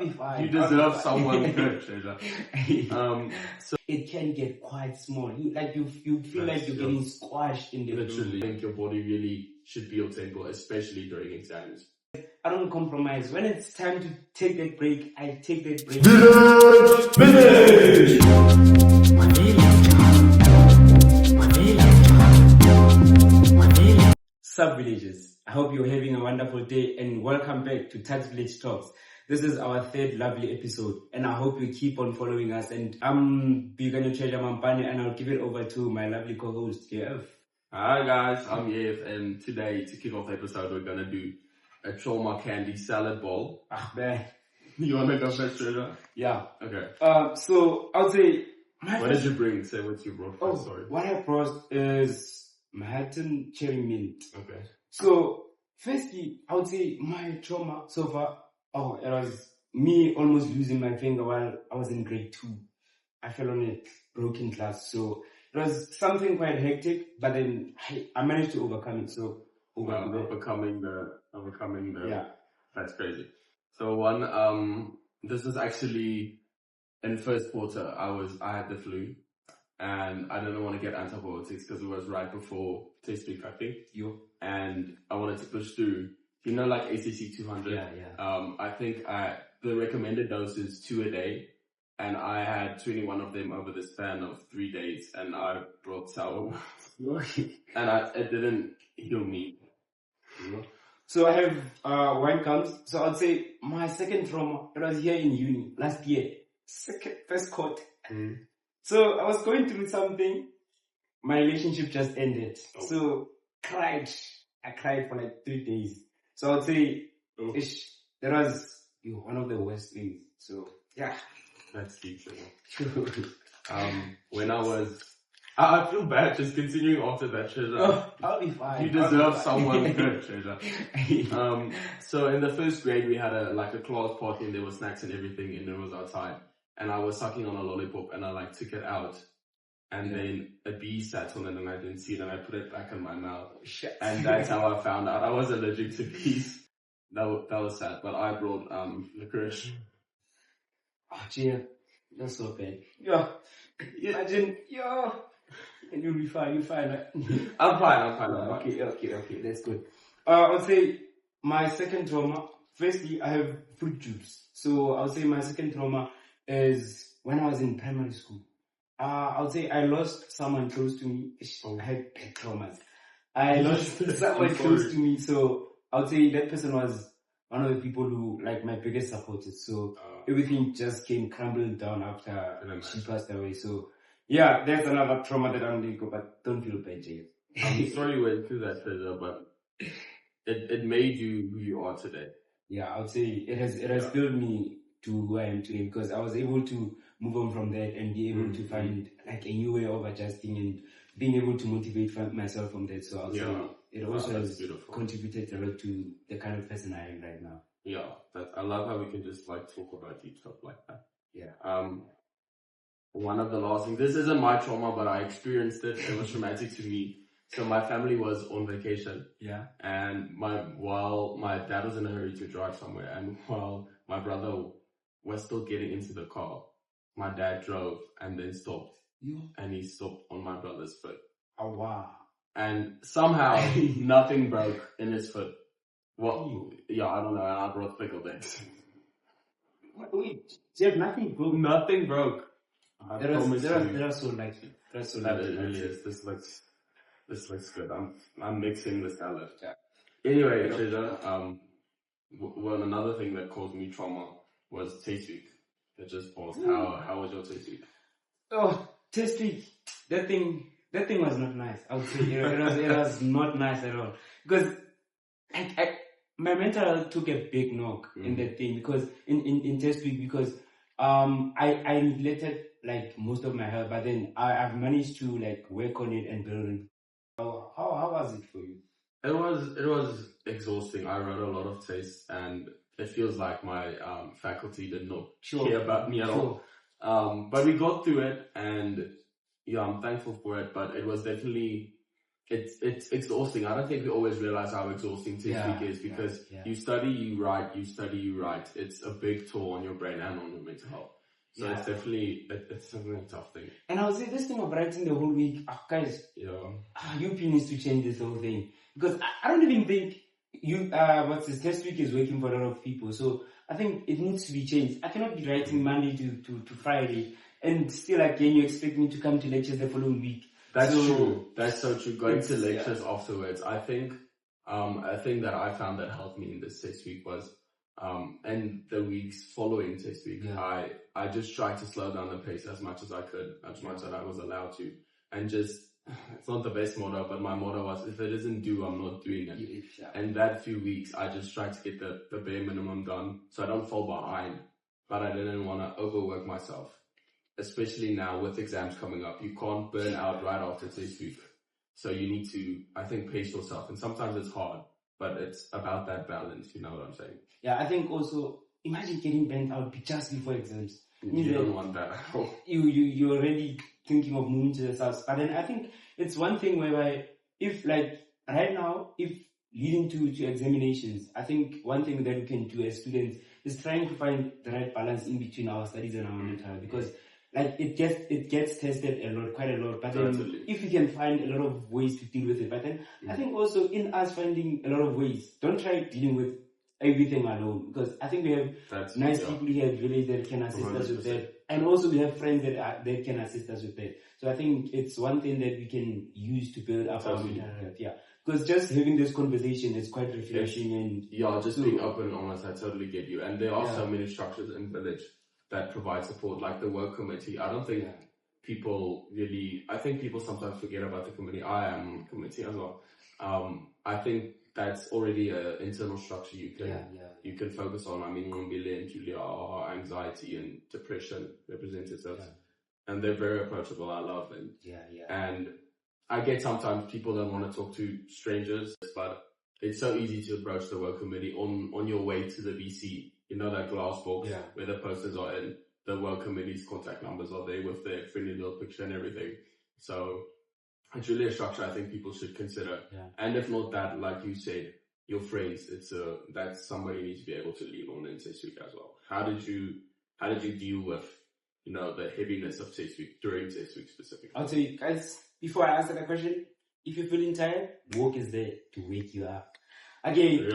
You deserve someone good, Treasure. So it can get quite small. You feel like you're getting squashed in the literally. I think your body really should be your temple, especially during exams. I don't compromise. When it's time to take that break, I take that break. Sub villagers, I hope you're having a wonderful day and welcome back to Tuksvillage Talks. This is our third lovely episode and I hope you keep on following us. And I'm Bigani Treasure Mampani and I'll give it over to my lovely co-host, Jeff. Hi guys, I'm Jeff and today to kick off the episode we're gonna do a trauma candy salad bowl. Ah, man. You wanna go first, Treasure? Yeah. Okay. So I would say... What did you bring? Say what you brought first, sorry. What I brought is Manhattan cherry mint. Okay. So, firstly, I would say my trauma so far, it was me almost losing my finger while I was in grade 2. I fell on a broken glass. So, it was something quite hectic, but then I managed to overcome it. So, overcoming the, yeah. That's crazy. So this is actually in first quarter, I had the flu. And I didn't want to get antibiotics because it was right before test week, I think. And I wanted to push through. You know, like ACC 200? Yeah. I think the recommended dose is 2 a day. And I had 21 of them over the span of 3 days. And I brought sour. And it didn't heal me. So I have wine comes. So I'd say my second trauma, it was here in uni last year. First quarter. So I was going through something. My relationship just ended. So I cried for like 3 days. So I'd say that was one of the worst things. So yeah. That's deep. When I feel bad just continuing after that, Treasure. I'll be fine. You deserve someone good, Treasure. So in the first grade we had a class party and there were snacks and everything and it was outside. And I was sucking on a lollipop and I took it out. And then a bee sat on it and I didn't see it and I put it back in my mouth. Shit. And that's how I found out I was allergic to bees. That was sad. But I brought licorice. Oh, gee, that's so bad. Yeah. Imagine, and you'll be fine, you're fine. Right? I'm fine. Okay, that's good. I would say my second trauma, firstly, I have fruit juice. So I would say my second trauma is when I was in primary school. I would say I lost someone close to me. I had bad traumas. I lost someone close to me. So I would say that person was one of the people who, my biggest supporters. So everything just came crumbling down after she passed away. So yeah, there's another trauma that I'm going to go, but don't feel bad, Jay. I'm sorry you went through that, Treasure, but it made you who you are today. Yeah, I would say it has built me to who I am today because I was able to move on from that and be able to find a new way of adjusting and being able to motivate myself from that. So I'll say it also has contributed a lot to the kind of person I am right now. Yeah, I love how we can just talk about deep stuff like that. Yeah. One of the last things, this isn't my trauma, but I experienced it. It was traumatic to me. So my family was on vacation. Yeah. And while my dad was in a hurry to drive somewhere and while my brother was still getting into the car, my dad drove and then stopped. And he stopped on my brother's foot. Oh, wow. And somehow nothing broke in his foot. Well, yeah, I don't know. And I brought pickled eggs. Wait, Jeff, nothing broke? Nothing broke. There are so likely. That it really is. This looks good. I'm mixing the salad. Yeah. Anyway, Treasure, another thing that caused me trauma was taste week. It just paused. How was your taste week? Oh, taste week. That thing was not nice. I would say it was not nice at all. Because my mental health took a big knock in that thing because in test week because I neglected most of my health, but then I've managed to work on it and build it. How was it for you? It was exhausting. I wrote a lot of tests and it feels like my faculty did not care about me at all. But we got through it and I'm thankful for it, but it was definitely it's exhausting. I don't think we always realize how exhausting test week is, because you study, you write, you study, you write. It's a big toll on your brain and on your mental health. So it's definitely a tough thing. And I would say this thing of writing the whole week, guys, UP needs to change this whole thing, because I don't even think test week is working for a lot of people. So I think it needs to be changed. I cannot be writing Monday to Friday and still again you expect me to come to lectures the following week. That's true. That's so true. Going to lectures afterwards. I think a thing that I found that helped me in this test week was and the weeks following test week, I just tried to slow down the pace as much as I could, as much as I was allowed to. And just, it's not the best motto, but my motto was, if it isn't due, I'm not doing it. And that few weeks, I just tried to get the bare minimum done so I don't fall behind. But I didn't want to overwork myself. Especially now with exams coming up, you can't burn out right after test week. So you need to, I think, pace yourself. And sometimes it's hard, but it's about that balance. You know what I'm saying? Yeah, I think also, imagine getting burnt out just before exams. You don't want that at all. You're already thinking of moving to the south. But then I think it's one thing whereby, if like right now, if leading to examinations, I think one thing that we can do as students is trying to find the right balance in between our studies and our mental health, because like it gets tested a lot, quite a lot. But then if we can find a lot of ways to deal with it, but then I think also in us finding a lot of ways, don't try dealing with everything alone, because I think we have nice people here at Village that can assist 100%. Us with that, and also we have friends that can assist us with that. So I think it's one thing that we can use to build up our mental health. Yeah, because just having this conversation is quite refreshing and just being open and honest. I totally get you, and there are so many structures in Village that provide support, like the work committee. I don't think people really, I think people sometimes forget about the committee. I am on the committee as well. I think that's already an internal structure you can focus on. I mean, Ngombile and Julia are anxiety and depression representatives, and they're very approachable. I love them. And I get sometimes people don't want to talk to strangers, but it's so easy to approach the work committee on your way to the VC. You know, that glass box where the posters are in, the work committee's contact numbers are there with their friendly little picture and everything. So it's really a structure I think people should consider. And if not that, like you said, your friends, that's somebody you need to be able to lean on in test week as well. How did you deal with, you know, the heaviness of test week during test week specifically? I'll tell you guys, before I answer that question, if you're feeling tired, work is there to wake you up. Again,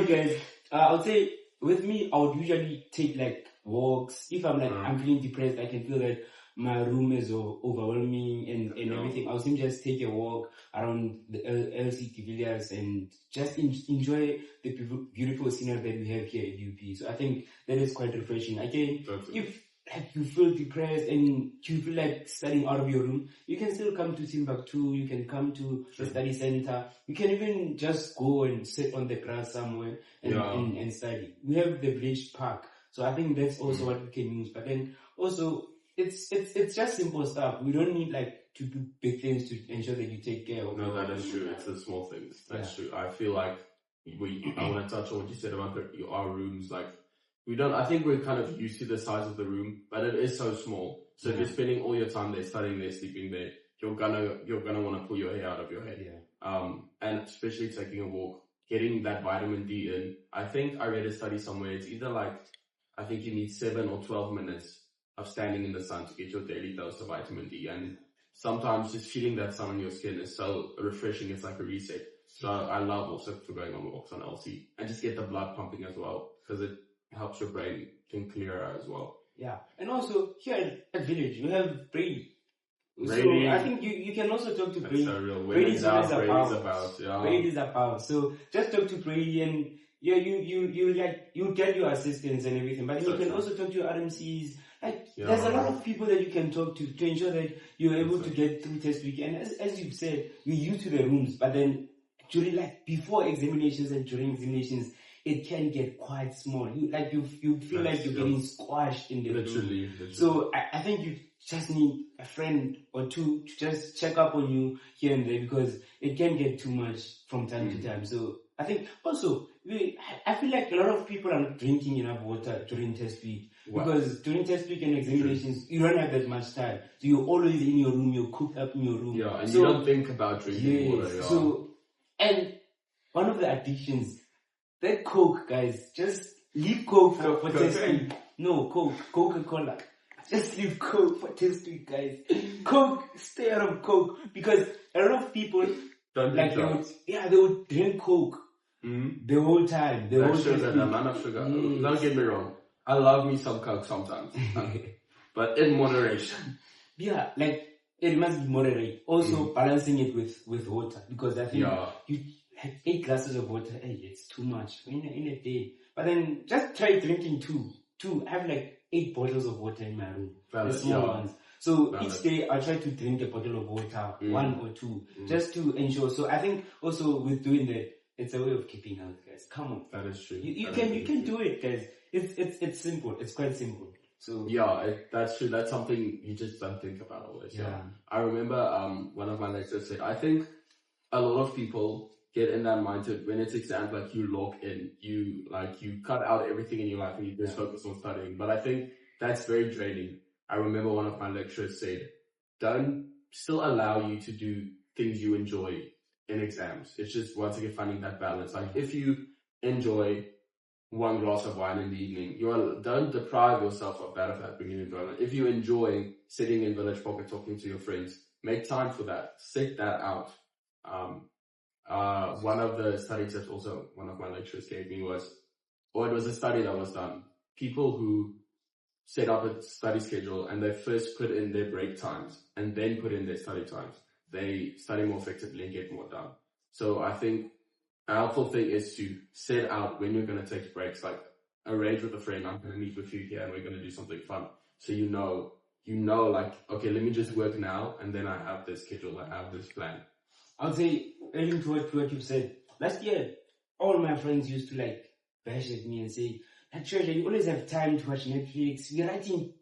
guys, I'll say with me, I would usually take like walks. If I'm like I'm feeling depressed, I can feel that my room is overwhelming and everything. I'll simply just take a walk around the LCT Villas and just enjoy the beautiful scenery that we have here at UP. So I think that is quite refreshing. Again, if like you feel depressed and you feel like studying out of your room, you can still come to Timbuktu, you can come to the study center, you can even just go and sit on the grass somewhere and study. We have the Village Park, so I think that's also what we can use. But then also, it's just simple stuff. We don't need like to do big things to ensure that you take care of. No, that is true. It's the small things. That's true. I feel like I want to touch on what you said about our rooms, like, I think we're kind of used to the size of the room, but it is so small. So if you're spending all your time there, studying there, sleeping there, you're gonna want to pull your hair out of your head. And especially taking a walk, getting that vitamin D in. I think I read a study somewhere. It's either like, I think you need 7 or 12 minutes of standing in the sun to get your daily dose of vitamin D. And sometimes just feeling that sun on your skin is so refreshing. It's like a reset. So I love also for going on walks on LC and just get the blood pumping as well, because it helps your brain think clearer as well. Yeah, and also here at Village, we have Brady. So I think you can also talk to Brady. So real. Brady's about. Brady's about. So just talk to Brady and you get your assistance and everything. But you can also talk to your RMCs. Like there's a lot of people that you can talk to ensure that you're able to get through test week. And as you've said, you're used to the rooms, but then during before examinations and during examinations, it can get quite small. You feel like you're getting squashed in the room. So I think you just need a friend or two to just check up on you here and there, because it can get too much from time to time. So I think also, I feel like a lot of people are not drinking enough water during test week. Wow. Because during test week and examinations, you don't have that much time. So you're always in your room, you're cooked up in your room. Yeah, and so, you don't think about drinking water. Yeah. So, and one of the addictions, that Coke, guys, just leave Coke for test week. No, Coca-Cola. Just leave Coke for test week, guys. Coke, stay out of Coke. Because a lot of people, don't like, they would drink Coke the whole time. The whole sugar, the amount of sugar. Yes. Don't get me wrong. I love me some Coke sometimes. But in moderation. Yeah, like, it must be moderate. Also, balancing it with water. Because I think you have 8 glasses of water, it's too much in a day. But then, just try drinking 2. I have like 8 bottles of water in my room. The small ones. So each day I try to drink a bottle of water, 1 or 2, just to ensure. So I think also with doing that, it's a way of keeping health, guys. Come on. That is true. You can do it, guys. It's simple. It's quite simple. So that's true. That's something you just don't think about always. Yeah. I remember one of my lecturers said, I think a lot of people get in that mindset when it's exams, like you lock in, you cut out everything in your life and you just focus on studying. But I think that's very draining. I remember one of my lecturers said, don't still allow you to do things you enjoy in exams. It's just once again finding that balance. Like if you enjoy 1 glass of wine in the evening, don't deprive yourself of that bringing enjoyment. If you enjoy sitting in Village Pocket talking to your friends, make time for that. Set that out. One of the study tips also one of my lecturers gave me it was a study that was done. People who set up a study schedule and they first put in their break times and then put in their study times, they study more effectively and get more done. So I think a helpful thing is to set out when you're going to take breaks, like arrange with a friend, I'm going to meet with you here and we're going to do something fun. So you know, like, okay, let me just work now and then I have this schedule, I have this plan. I'll say, adding to what you've said, last year, all my friends used to like bash at me and say, at church, you always have time to watch Netflix.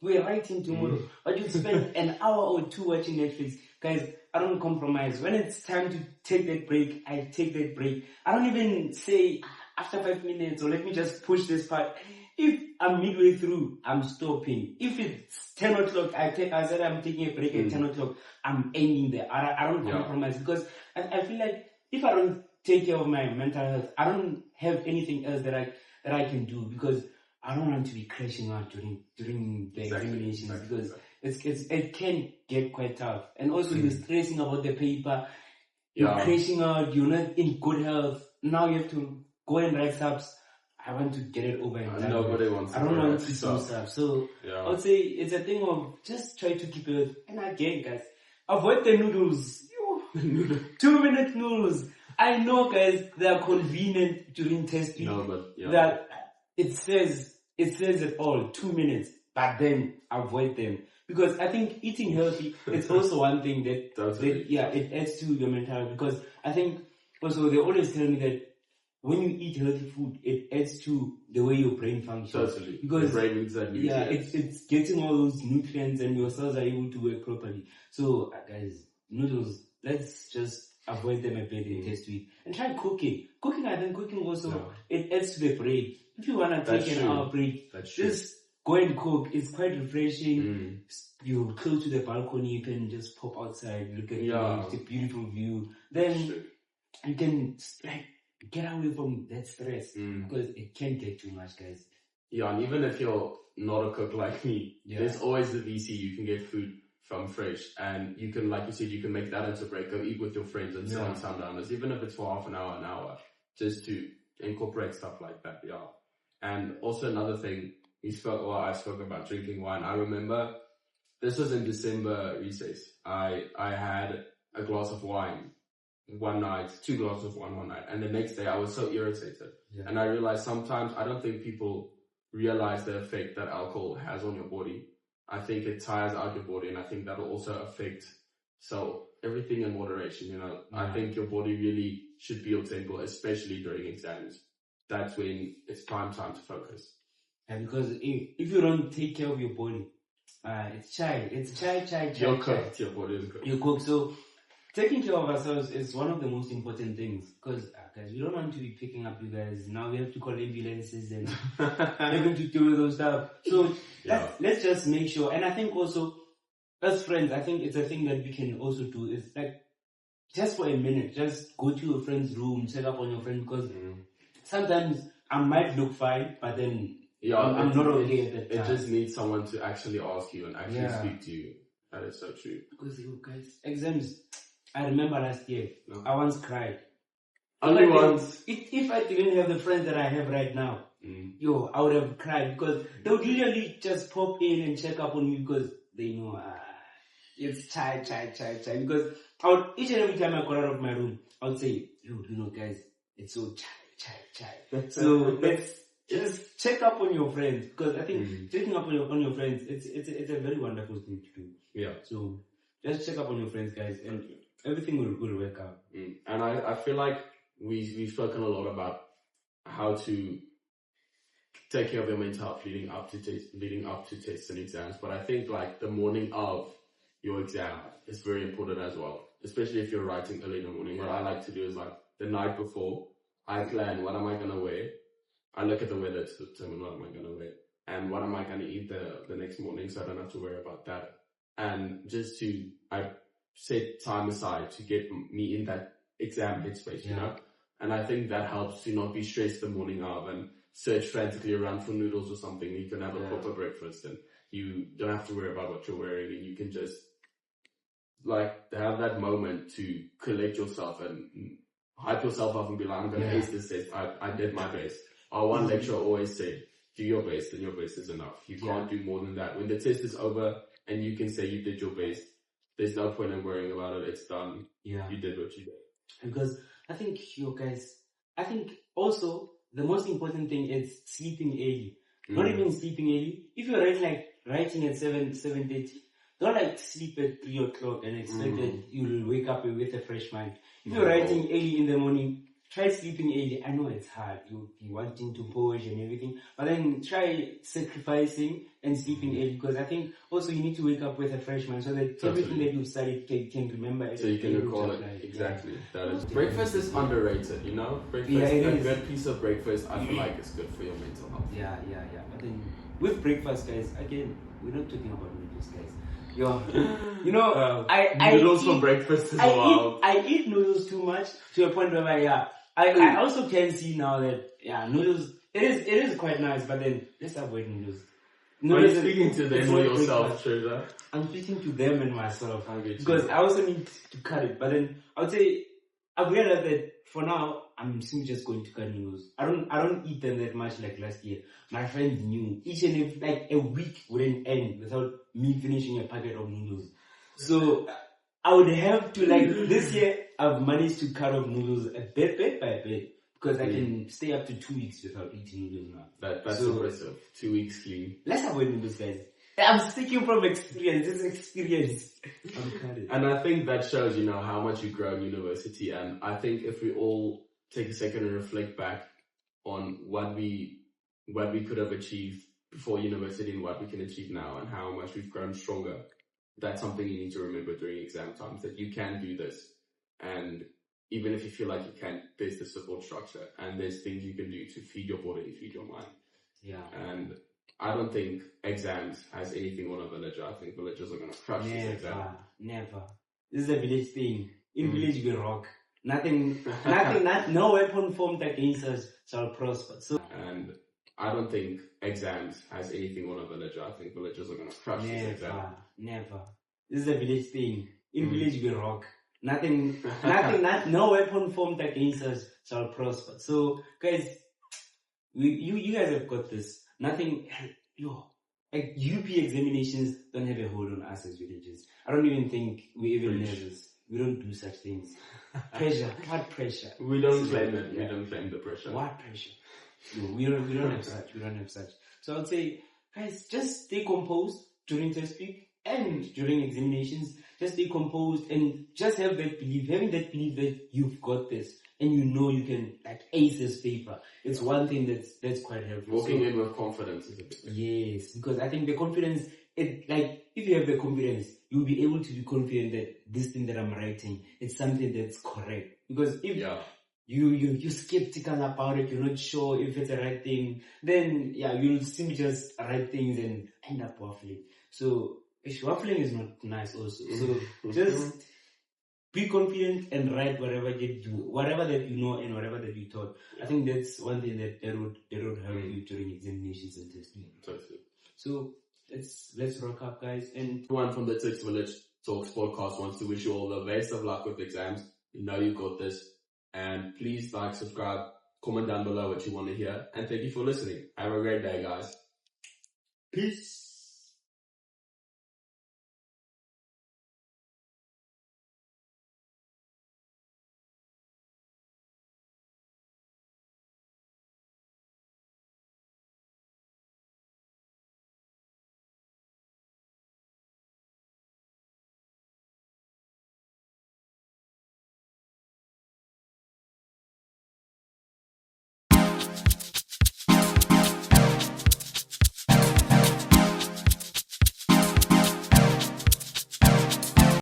We're writing tomorrow. But you spend an hour or 2 watching Netflix. Guys, I don't compromise. When it's time to take that break, I take that break. I don't even say after 5 minutes or let me just push this part. If I'm midway through, I'm stopping. If it's 10 o'clock, I said I'm taking a break at 10 o'clock, I'm ending there. I don't compromise because I feel like if I don't take care of my mental health, I don't have anything else that I can do because I don't want to be crashing out during the examinations because it can get quite tough. And also you're stressing about the paper, you're crashing out, you're not in good health. Now you have to go and write subs. I want to get it over and done. Nobody wants. I don't want to do stuff. So I would say it's a thing of just try to keep it. And again, guys, avoid the noodles. 2-minute noodles. I know, guys, they are convenient during test week. No, but that it says it all 2 minutes, but then avoid them because I think eating healthy is also one thing that it adds to your mental health because I think also they always tell me that when you eat healthy food, it adds to the way your brain functions. Totally. Because the brain needs that nutrients. It's getting all those nutrients and your cells are able to work properly. So guys, noodles, let's just avoid them a bit in test week. And try cooking. I think cooking also, it adds to the break. If you want to take an hour break, just go and cook. It's quite refreshing. You go to the balcony, you can just pop outside, look at the beautiful view. Then you can get away from that stress because it can get too much, guys. Yeah, and even if you're not a cook like me, there's always the VC. You can get food from fresh, and you can, like you said, you can make that into a break. Go eat with your friends and sit on sundowners, even if it's for half an hour, just to incorporate stuff like that. Yeah, and also another thing I spoke about drinking wine. I remember this was in December recess. I had a glass of wine one night, 2 glasses of wine one night, and the next day I was so irritated. And I realized sometimes I don't think people realize the effect that alcohol has on your body. I think it tires out your body, and I think that'll also affect. So everything in moderation, I think your body really should feel tempo, especially during exams. That's when it's prime time to focus. And because if you don't take care of your body, it's chai. You're cooked. Your body is cooked. You're cooked. So taking care of ourselves is one of the most important things because, guys, we don't want to be picking up you guys. Now we have to call ambulances and having to deal with those stuff. So let's just make sure. And I think also, as friends, I think it's a thing that we can also do is like, just for a minute, just go to your friend's room, check up on your friend because sometimes I might look fine, but then I'm not okay at that time. It just needs someone to actually ask you and actually speak to you. That is so true. Because you guys, exams, I remember last year, I once cried. Only once? If I didn't have the friends that I have right now, I would have cried because they would literally just pop in and check up on me because they know it's chai. Because each and every time I got out of my room, I would say, guys, it's so chai. So let's just check up on your friends because I think checking up on your friends, it's a very wonderful thing to do. Yeah. So just check up on your friends, guys, and everything will work out. And I feel like we've spoken a lot about how to take care of your mental health leading up to tests and exams. But I think like the morning of your exam is very important as well, especially if you're writing early in the morning. What I like to do is like the night before, I plan what am I gonna wear. I look at the weather to determine what am I gonna wear and what am I gonna eat the next morning, so I don't have to worry about that. And I set time aside to get me in that exam headspace, you know? And I think that helps to not be stressed the morning of and search frantically around for noodles or something. You can have a proper breakfast and you don't have to worry about what you're wearing and you can just like have that moment to collect yourself and hype yourself up and be like, I'm going to ace this test. I did my best. Our one lecturer always said, do your best and your best is enough. You can't do more than that. When the test is over and you can say you did your best, there's no point in worrying about it. It's done. Yeah. You did what you did. Because I think, I think also the most important thing is sleeping early. Not even sleeping early. If you're writing at 7:30, don't like sleep at 3 o'clock and expect that you'll wake up with a fresh mind. If you're writing early in the morning, try sleeping early. I know it's hard. You'll be wanting to push and everything. But then try sacrificing and sleeping early because I think also you need to wake up with a fresh mind so that everything that you've studied can remember it. So you can recall it. Exactly. That is. Breakfast is underrated, you know? Breakfast, a good piece of breakfast, I feel like it's good for your mental health. Yeah. But then with breakfast, guys, again, we're not talking about noodles, guys. Noodles for breakfast is wild. I eat noodles too much to a point where I also can see now that noodles it is quite nice, but then let's avoid noodles. Are you speaking to them or yourself, Treasure? I'm speaking to them and myself because I also need to cut it. But then I would say I've realized that for now I'm simply just going to cut noodles. I don't eat them that much like last year. My friends knew each and every a week wouldn't end without me finishing a packet of noodles. So I would have to this year I've managed to cut off noodles a bit by bit because I can stay up to 2 weeks without eating noodles now. That's impressive. 2 weeks clean. Let's avoid noodles, guys. I'm speaking from experience. This is experience. And I think that shows, how much you grow in university. And I think if we all take a second and reflect back on what we could have achieved before university and what we can achieve now and how much we've grown stronger, that's something you need to remember during exam times, that you can do this. And even if you feel like you can't, there's the support structure and there's things you can do to feed your body, feed your mind. Yeah. And I don't think exams has anything on a villager. I think villagers are going to crush this exam. Never. This is a village thing. In village we rock. Nothing, no weapon formed against us shall prosper. So, and I don't think exams has anything on a villager. I think villagers are going to crush this exam. Never. This is a village thing. In village we rock. Nothing, no weapon formed against us shall prosper. So, guys, you guys have got this. Nothing, UP examinations don't have a hold on us as villagers. I don't even think we even nervous. We don't do such things. Pressure, what pressure? We don't claim it. We don't claim the pressure. What pressure? No, we don't have such. We don't have such. So I would say, guys, just stay composed during test week and during examinations. Just stay composed and just have that belief. Having that belief that you've got this and you can ace this paper. It's one thing that's quite helpful. Walking in with confidence is a big thing. Yes, because I think the confidence if you have the confidence, you'll be able to be confident that this thing that I'm writing is something that's correct. Because if you're skeptical about it, you're not sure if it's the right thing, then you'll simply just write things and end up waffling. So waffling is not nice also. So just be confident and write whatever you do, whatever that you know and whatever that you taught. I think that's one thing that would help you during examinations and testing. Totally. So let's rock up, guys. And everyone from the Tuksvillage Talks podcast wants to wish you all the best of luck with exams. You know you got this. And please like, subscribe, comment down below what you want to hear. And thank you for listening. Have a great day, guys. Peace.